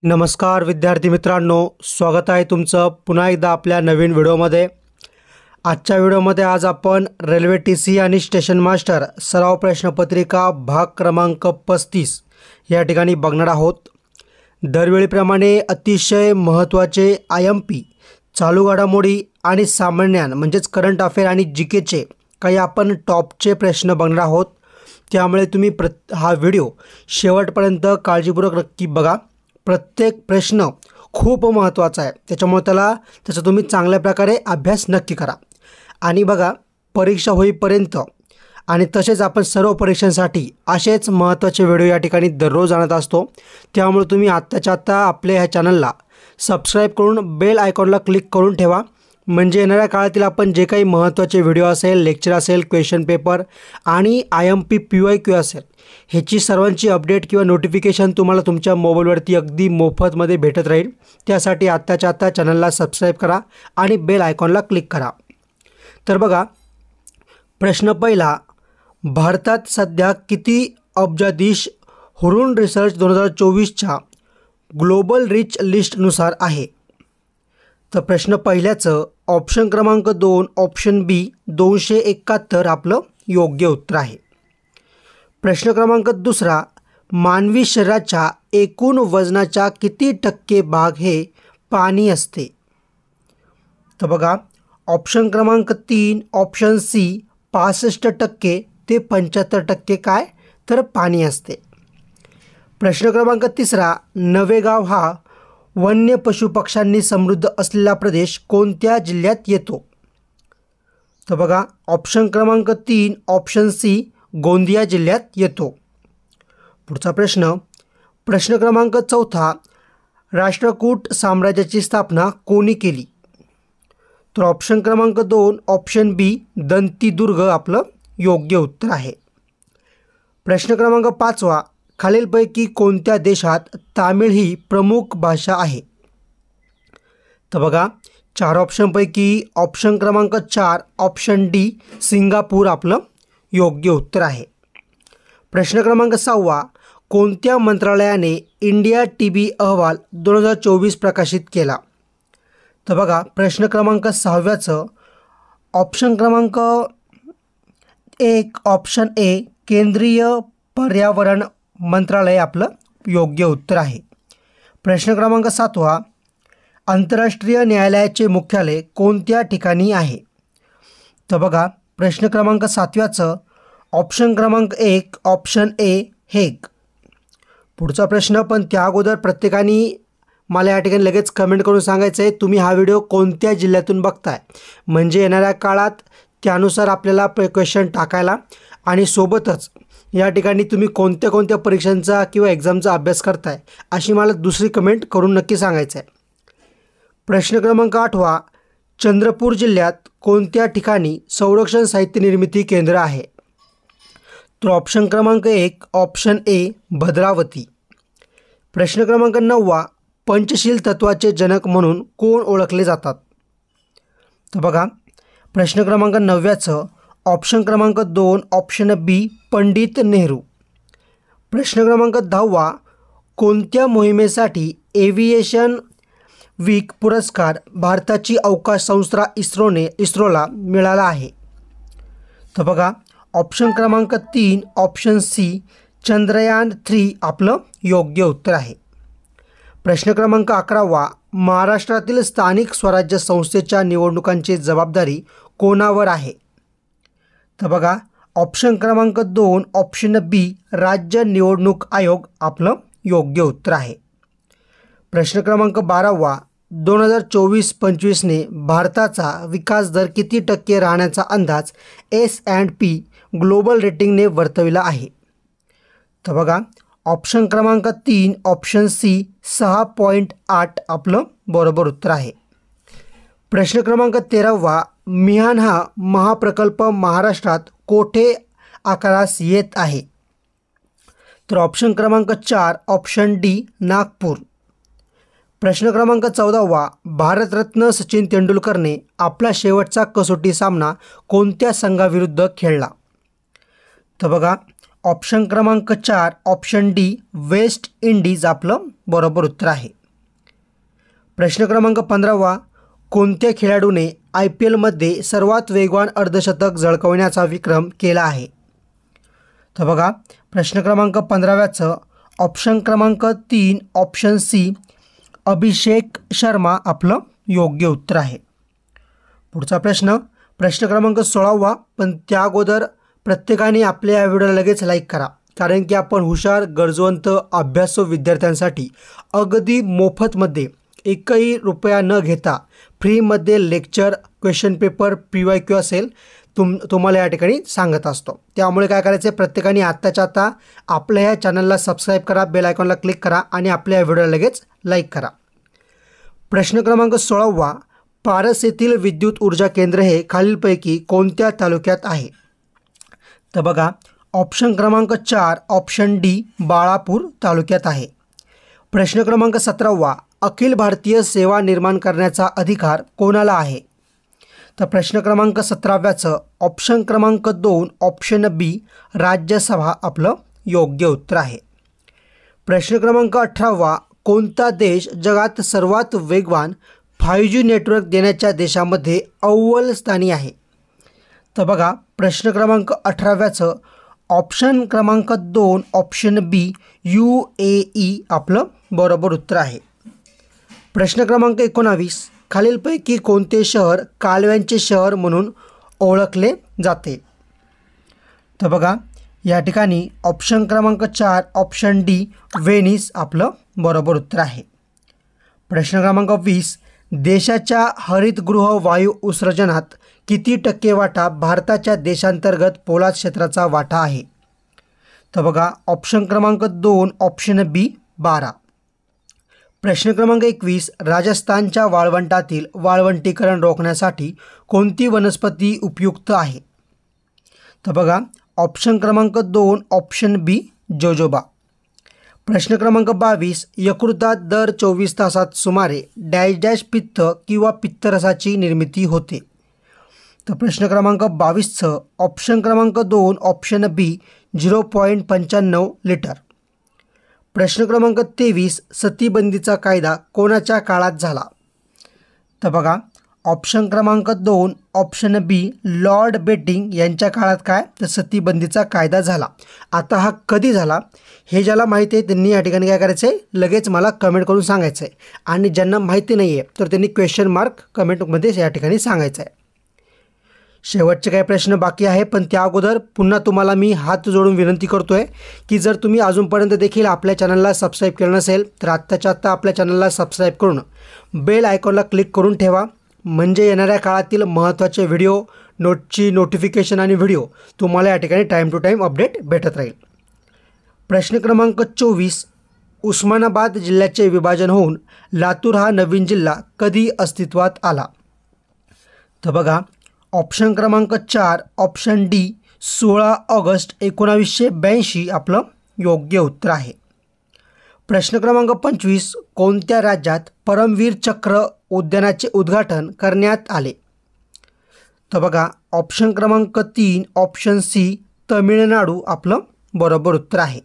नमस्कार विद्यार्थी मित्रांनो, स्वागत आहे तुमचं पुन्हा एकदा आपल्या नवीन व्हिडिओमध्ये। आजच्या व्हिडिओमध्ये आज आपण रेल्वे टीसी आणि स्टेशन मास्टर सराव प्रश्नपत्रिका भाग क्रमांक 35 या ठिकाणी बघणार आहोत। दरवेळीप्रमाणे अतिशय महत्त्वाचे IMP चालू घडामोडी आणि सामान्य ज्ञान म्हणजेच करंट अफेअर आणि जीकेचे काही आपण टॉपचे प्रश्न बघणार आहोत। त्यामुळे तुम्ही हा व्हिडिओ शेवटपर्यंत काळजीपूर्वक नक्की बघा। प्रत्येक प्रश्न खूप महत्त्वाचा आहे, त्याच्यामुळे त्याचा तुम्ही चांगल्या प्रकारे अभ्यास नक्की करा। आणि बघा, परीक्षा होईपर्यंत आणि तसेच आपण सर्व परीक्षांसाठी असेच महत्त्वाचे व्हिडिओ या ठिकाणी दररोज आणत असतो। त्यामुळे तुम्ही आत्ताच्या आत्ता आपल्या ह्या चॅनलला सबस्क्राईब करून बेल आयकॉनला क्लिक करून ठेवा, म्हणजे येणाऱ्या काळातील आपण जे काही महत्त्वाचे व्हिडिओ असेल, लेक्चर असेल, क्वेश्चन पेपर आणि IMP PYQ असेल, ह्याची सर्वांची अपडेट किंवा नोटिफिकेशन तुम्हाला तुमच्या मोबाईलवरती अगदी मोफतमध्ये भेटत राहील। त्यासाठी आत्ताच्या आत्ता चॅनलला सबस्क्राईब करा आणि बेल आयकॉनला क्लिक करा। तर बघा, प्रश्न पहिला, भारतात सध्या किती अब्जाधीश हुरून रिसर्च 2024च्या ग्लोबल रिच लिस्टनुसार आहे? तर प्रश्न पहिल्याचं ऑप्शन क्रमांक 2 ऑप्शन B 271 आपलं योग्य उत्तर आहे। प्रश्न क्रमांक दुसरा, मानवी शरीराच्या एकूण वजनाच्या किती टक्के भाग हे पाणी असते? तर बघा, ऑप्शन क्रमांक 3 ऑप्शन C 65% ते 75% काय तर पाणी असते। प्रश्न क्रमांक तिसरा, नवेगाव हा वन्य पशुपक्ष्यांनी समृद्ध असलेला प्रदेश कोणत्या जिल्ह्यात येतो? तर बघा, ऑप्शन क्रमांक 3 ऑप्शन C गोंदिया जिल्ह्यात येतो। पुढचा प्रश्न, प्रश्न क्रमांक 4, राष्ट्रकूट साम्राज्याची स्थापना कोणी केली? तर ऑप्शन क्रमांक 2 ऑप्शन B दंतीदुर्ग आपलं योग्य उत्तर आहे। प्रश्न क्रमांक 5, खालीलपैकी कोणत्या देशात तामिळ ही प्रमुख भाषा आहे? तर बघा, 4 ऑप्शनपैकी ऑप्शन क्रमांक 4 ऑप्शन D सिंगापूर आपलं योग्य उत्तर आहे। प्रश्न क्रमांक 6, कोणत्या मंत्रालयाने इंडिया TB अहवाल 2024 प्रकाशित केला? तर बघा, प्रश्न क्रमांक 6 ऑप्शन क्रमांक 1 ऑप्शन A केंद्रीय पर्यावरण मंत्रालय आपलं योग्य उत्तर आहे। प्रश्न क्रमांक 7, आंतरराष्ट्रीय न्यायालयाचे मुख्यालय कोणत्या ठिकाणी आहे? तर बघा, प्रश्न क्रमांक 7 ऑप्शन क्रमांक 1 ऑप्शन A हेग। पुढचा प्रश्न, पण त्या अगोदर प्रत्येकाने मला या ठिकाणी लगेच कमेंट करून सांगायचं आहे तुम्ही हा व्हिडिओ कोणत्या जिल्ह्यातून बघताय, म्हणजे येणाऱ्या काळात त्यानुसार आपल्याला क्वेश्चन टाकायला आणि सोबतच या ठिकाणी तुम्ही कोणत्या कोणत्या परीक्षांचा किंवा एक्झामचा अभ्यास करताय अशी मला दुसरी कमेंट करून नक्की सांगायचं आहे। प्रश्न क्रमांक 8, चंद्रपूर जिल्ह्यात कोणत्या ठिकाणी संरक्षण साहित्य निर्मिती केंद्र आहे? तर ऑप्शन क्रमांक 1 ऑप्शन A भद्रावती। प्रश्न क्रमांक 9, पंचशील तत्वाचे जनक म्हणून कोण ओळखले जातात? तर बघा, प्रश्न क्रमांक 9 ऑप्शन क्रमांक 2 ऑप्शन B पंडित नेहरू। प्रश्न क्रमांक 10, कोणत्या मोहिमेसाठी एव्हिएशन वीक पुरस्कार भारताची अवकाश संस्था इस्रोला मिळाला आहे? तर बघा, ऑप्शन क्रमांक 3 ऑप्शन C चंद्रयान 3 आपलं योग्य उत्तर आहे। प्रश्न क्रमांक 11, महाराष्ट्रातील स्थानिक स्वराज्य संस्थेच्या निवडणुकांची जबाबदारी कोणावर आहे? तर बघा, ऑप्शन क्रमांक 2 ऑप्शन B राज्य निवडणूक आयोग आपलं योग्य उत्तर आहे। प्रश्न क्रमांक 12, 2024-25ने भारताचा विकास दर किती टक्के राहण्याचा अंदाज S&P ग्लोबल रेटिंगने वर्तविला आहे? तर बघा, ऑप्शन क्रमांक 3 ऑप्शन C 6.8 आपलं बरोबर उत्तर आहे। प्रश्न क्रमांक 13, मिहान हा महाप्रकल्प महाराष्ट्रात कोठे आकारास येत आहे? तर ऑप्शन क्रमांक 4 ऑप्शन D नागपूर। प्रश्न क्रमांक 14, भारतरत्न सचिन तेंडुलकरने आपला शेवटचा कसोटी सामना कोणत्या संघाविरुद्ध खेळला? तर बघा, ऑप्शन क्रमांक 4 ऑप्शन डी वेस्ट इंडिज आपलं बरोबर उत्तर आहे. प्रश्न क्रमांक 15वा, कोणत्या खेळाडूने IPL मध्ये सर्वात वेगवान अर्धशतक झळकवण्याचा विक्रम केला आहे? तर बघा प्रश्न क्रमांक 15व्याचं ऑप्शन क्रमांक 3 ऑप्शन सी अभिषेक शर्मा आपलं योग्य उत्तर आहे. पुढचा प्रश्न क्रमांक 16वा, पण त्या अगोदर प्रत्येकाने आपल्या या व्हिडिओला लगेच लाईक करा, कारण की आपण हुशार गरजवंत अभ्यासू विद्यार्थ्यांसाठी अगदी मोफतमध्ये एकही रुपया न घेता फ्रीमध्ये लेक्चर क्वेश्चन पेपर PYQ असेल तुम्हाला या ठिकाणी सांगत असतो. त्यामुळे काय करायचं आहे, प्रत्येकाने आत्ताच्या आत्ता आपल्या ह्या चॅनलला सबस्क्राईब करा, बेल आयकॉनला क्लिक करा आणि आपल्या या व्हिडिओला लगेच लाईक करा. प्रश्न क्रमांक 16वा, पारस येथील विद्युत ऊर्जा केंद्र हे खालीलपैकी कोणत्या तालुक्यात आहे? तर बघा ऑप्शन क्रमांक 4 ऑप्शन डी बाळापूर तालुक्यात आहे. प्रश्न क्रमांक 17वा, अखिल भारतीय सेवा निर्माण करण्याचा अधिकार कोणाला आहे? तर प्रश्न क्रमांक 17व्याचं ऑप्शन क्रमांक 2 ऑप्शन बी राज्यसभा आपलं योग्य उत्तर आहे. प्रश्न क्रमांक 18वा, कोणता देश जगात सर्वात वेगवान 5G नेटवर्क देण्याच्या देशामध्ये अव्वल स्थानी आहे? तर बघा प्रश्न क्रमांक 18व्याचं ऑप्शन क्रमांक 2 ऑप्शन बी UAE आपलं बरोबर उत्तर आहे. प्रश्न क्रमांक 19, खालीलपैकी कोणते शहर कालव्यांचे शहर म्हणून ओळखले जाते? तर बघा या ठिकाणी ऑप्शन क्रमांक 4 ऑप्शन डी व्हेनिस आपलं बरोबर उत्तर आहे. प्रश्न क्रमांक 20, देशाच्या हरितगृह वायू उत्सर्जनात किती टक्के वाटा भारताच्या देशांतर्गत पोलाद क्षेत्राचा वाटा आहे? तर बघा ऑप्शन क्रमांक 2 ऑप्शन बी 12. प्रश्न क्रमांक 21, राजस्थानच्या वाळवंटातील वाळवंटीकरण रोखण्यासाठी कोणती वनस्पती उपयुक्त आहे? तर बघा ऑप्शन क्रमांक 2 ऑप्शन बी जोजोबा. प्रश्न क्रमांक 22, यकृतात दर 24 तासात सुमारे डॅश डॅश पित्त किंवा पित्तरसाची निर्मिती होते? तर प्रश्न क्रमांक 22चं ऑप्शन क्रमांक 2 ऑप्शन बी 0.95 लिटर. प्रश्न क्रमांक 23, सतीबंदीचा कायदा कोणाच्या काळात झाला? तर बघा ऑप्शन क्रमांक 2 ऑप्शन बी लॉर्ड बेटिंग यांच्या काळात काय तर सतीबंदीचा कायदा झाला. आता हा कधी झाला हे ज्याला माहिती आहे त्यांनी या ठिकाणी काय करायचं आहे, लगेच मला कमेंट करून सांगायचं आहे, आणि ज्यांना माहिती नाही आहे तर त्यांनी क्वेश्चन मार्क कमेंटमध्ये या ठिकाणी सांगायचं आहे. शेवटचे काही प्रश्न बाकी आहे, पण त्या अगोदर पुन्हा तुम्हाला मी हात जोडून विनंती करतो आहे की जर तुम्ही अजूनपर्यंत देखील आपल्या चॅनलला सबस्क्राईब केलं नसेल तर आत्ताच्या आत्ता आपल्या चॅनलला सबस्क्राईब करून बेल आयकॉनला क्लिक करून ठेवा, म्हणजे येणाऱ्या काळातील महत्त्वाचे व्हिडिओ नोटची नोटिफिकेशन आणि व्हिडिओ तुम्हाला या ठिकाणी टाईम टू टाईम अपडेट भेटत राहील. प्रश्न क्रमांक 24, उस्मानाबाद जिल्ह्याचे विभाजन होऊन लातूर हा नवीन जिल्हा कधी अस्तित्वात आला? तर बघा ऑप्शन क्रमांक 4 ऑप्शन डी 16 ऑगस्ट 1982 आपलं योग्य उत्तर आहे. प्रश्न क्रमांक 25, कोणत्या राज्यात परमवीर चक्र उद्यानाचे उद्घाटन करण्यात आले? तर बघा ऑप्शन क्रमांक 3 ऑप्शन सी तमिळनाडू आपलं बरोबर उत्तर आहे.